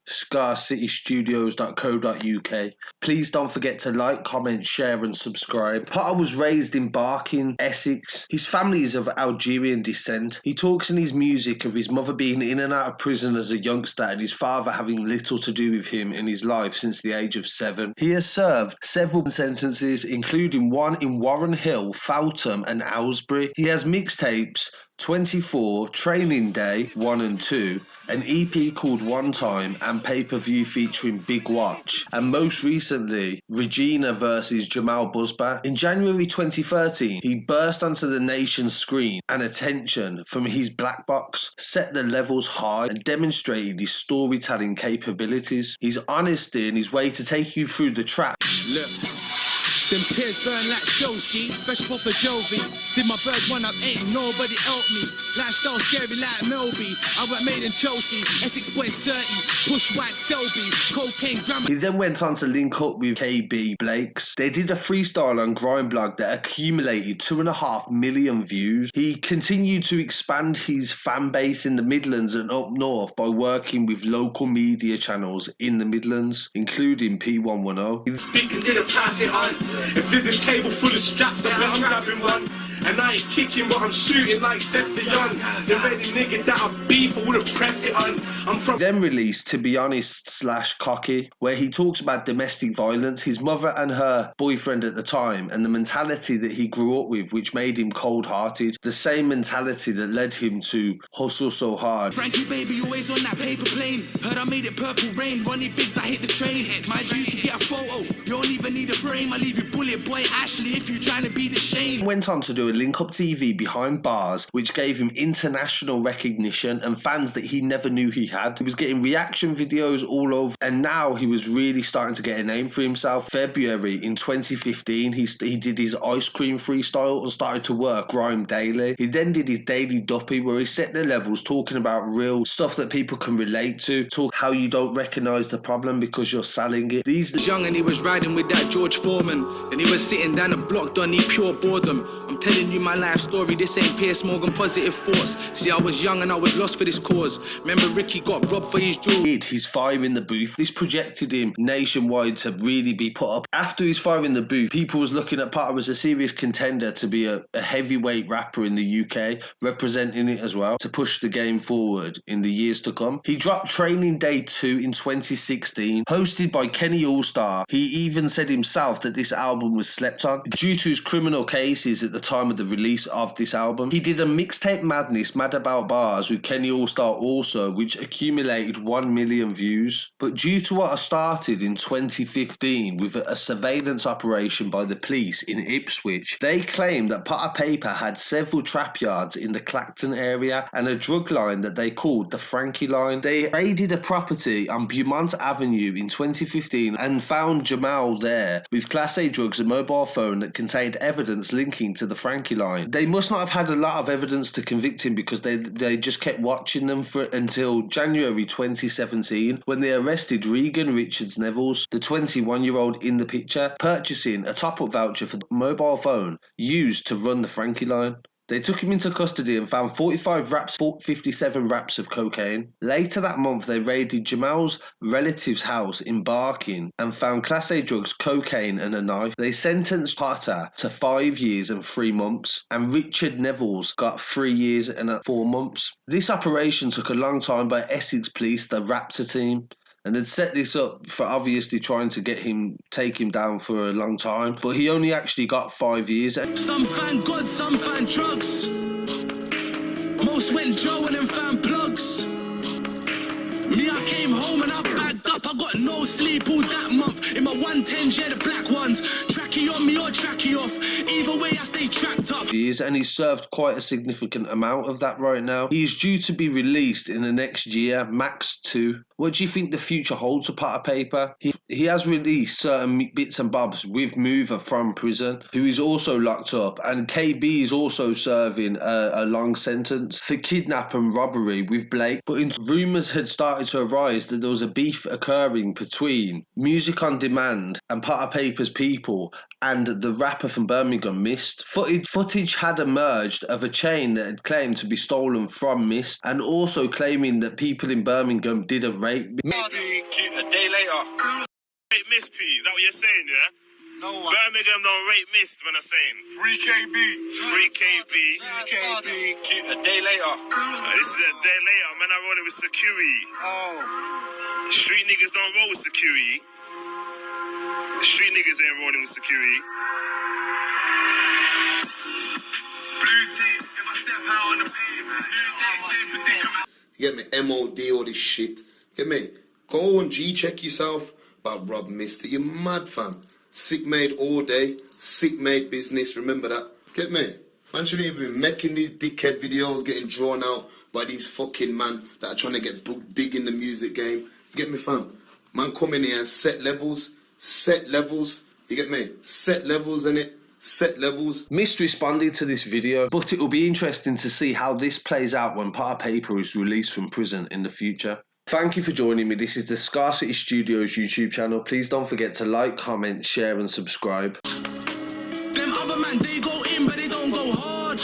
scarcitystudios.co.uk. Please don't forget to like, comment, share and subscribe. Potter was raised in Barking, Essex. His family is of Algerian descent. He talks in his music of his mother being in and out of prison as a youngster and his father having little to do with him in his life since the age of 7. He has served several sentences, including one in Warren Hill, Feltham and Aylesbury. He has mixtapes 24, Training Day 1 and 2, an EP called One Time and pay-per-view featuring Big Watch, and most recently Regina versus Jamel Bousbaa. In January 2013, he burst onto the nation's screen and attention from his black box, set the levels high and demonstrated his storytelling capabilities. His honesty and his way to take you through the trap. Look. Them tears burn like shows, G. Fresh off a Jovi. Did my bird one up, ain't nobody help me. Lifestyle scary like Melby. I got made in Chelsea. Essex boys 30. Push white Selby. Cocaine grammar. He then went on to link up with KB Blakes. They did a freestyle on Grime Blog that accumulated 2.5 million views. He continued to expand his fan base in the Midlands and up north by working with local media channels in the Midlands, including P110. Speaking, didn't pass it on. If there's a table full of straps, I bet I'm grabbing one. And I ain't kicking, but I'm shooting like Session. The ready nigga that I beef, I wouldn't press it on. I'm from. Then released To Be Honest / Cocky, where he talks about domestic violence, his mother and her boyfriend at the time, and the mentality that he grew up with, which made him cold-hearted. The same mentality that led him to hustle so hard. Frankie baby, always on that paper plane. Heard I made it purple rain. Ronnie Biggs, I hit the train. My G, you can get a photo. You don't even need a frame. I leave you bullet boy Ashley if you trying to be the shame. Went on to do a link-up TV behind bars, which gave him international recognition and fans that he never knew he had. He was getting reaction videos all over, and now he was really starting to get a name for himself. February in 2015, he did his ice cream freestyle and started to work Rhyme Daily. He then did his Daily Duppy, where he set the levels, talking about real stuff that people can relate to, talk how you don't recognise the problem because you're selling it. He was young and he was riding with that George Foreman, and he was sitting down the block, done he pure boredom. I'm telling you my life story, this ain't Piers Morgan positive force. See, I was young and I was lost for this cause. Remember Ricky got robbed for his jewels. His fire in the booth, this projected him nationwide to really be put up. After his fire in the booth, people was looking at Potter as a serious contender to be a heavyweight rapper in the UK, representing it as well, to push the game forward in the years to come. He dropped Training Day 2 in 2016, hosted by Kenny Allstar. He even said himself that this album was slept on due to his criminal cases at the time of the release of this album. He did a mixtape Madness, Mad About Bars with Kenny Allstar also, which accumulated 1 million views. But due to what started in 2015 with a surveillance operation by the police in Ipswich, they claimed that Potter Payper had several trap yards in the Clacton area and a drug line that they called the Frankie line. They raided a property on Beaumont Avenue in 2015 and found Jamel there with Class A drugs and mobile phone that contained evidence linking to the Frankie line. They must not have had a lot of evidence to convict him because they just kept watching them until January 2017 when they arrested Regan Richards Nevels, the 21-year-old in the picture, purchasing a top-up voucher for the mobile phone used to run the Frankie line. They took him into custody and found 45 wraps, 57 wraps of cocaine. Later that month, they raided Jamel's relative's house in Barking and found Class A drugs, cocaine and a knife. They sentenced Potter to 5 years and 3 months, and Richard Nevels got 3 years and 4 months. This operation took a long time by Essex police, the Raptor team, and they'd set this up for obviously trying to take him down for a long time, but he only actually got 5 years. Some fan God, some fan drugs. Most went Joe and then found plugs. Me, I came home and I bagged up. I got no sleep all that month. In my 110s, yeah, the black ones. Tracky on me or tracky off. Either way, I stay tracked up. And he's served quite a significant amount of that right now. He is due to be released in the next year, max 2. What do you think the future holds for Potter Payper? He has released certain bits and bobs with Mover from prison, who is also locked up, and KB is also serving a long sentence for kidnap and robbery with Blake. But rumours had started to arise that there was a beef occurring between Music on Demand and Potter Payper's people, and the rapper from Birmingham, Mist. Footage had emerged of a chain that had claimed to be stolen from Mist, and also claiming that people in Birmingham didn't rape A day later. Rape Mist, P. Is that what you're saying, yeah? No one. Birmingham don't rape Mist when I'm saying. 3KB. 3KB. A day later. This is a day later. Man, I rolling with security. Oh. Street niggas don't roll with security. The street niggas ain't rolling with security. Blue tape, if I step out on the pavement. Blue tape, same predicament. You get me? MOD, all this shit. Get me? Go and G-check yourself. But Rob Mister, you mad, fam. Sick made all day. Sick made business. Remember that. Get me? Man shouldn't even be making these dickhead videos getting drawn out by these fucking man that are trying to get big in the music game. Get me, fam? Man come in here and set levels. Set levels. You get me? Set levels, innit? Set levels. Mist responded to this video, but it will be interesting to see how this plays out when part of Payper is released from prison in the future. Thank you for joining me. This is the Scarcity Studios YouTube channel. Please don't forget to like, comment, share and subscribe. Them other man, they go in, but they don't go hard.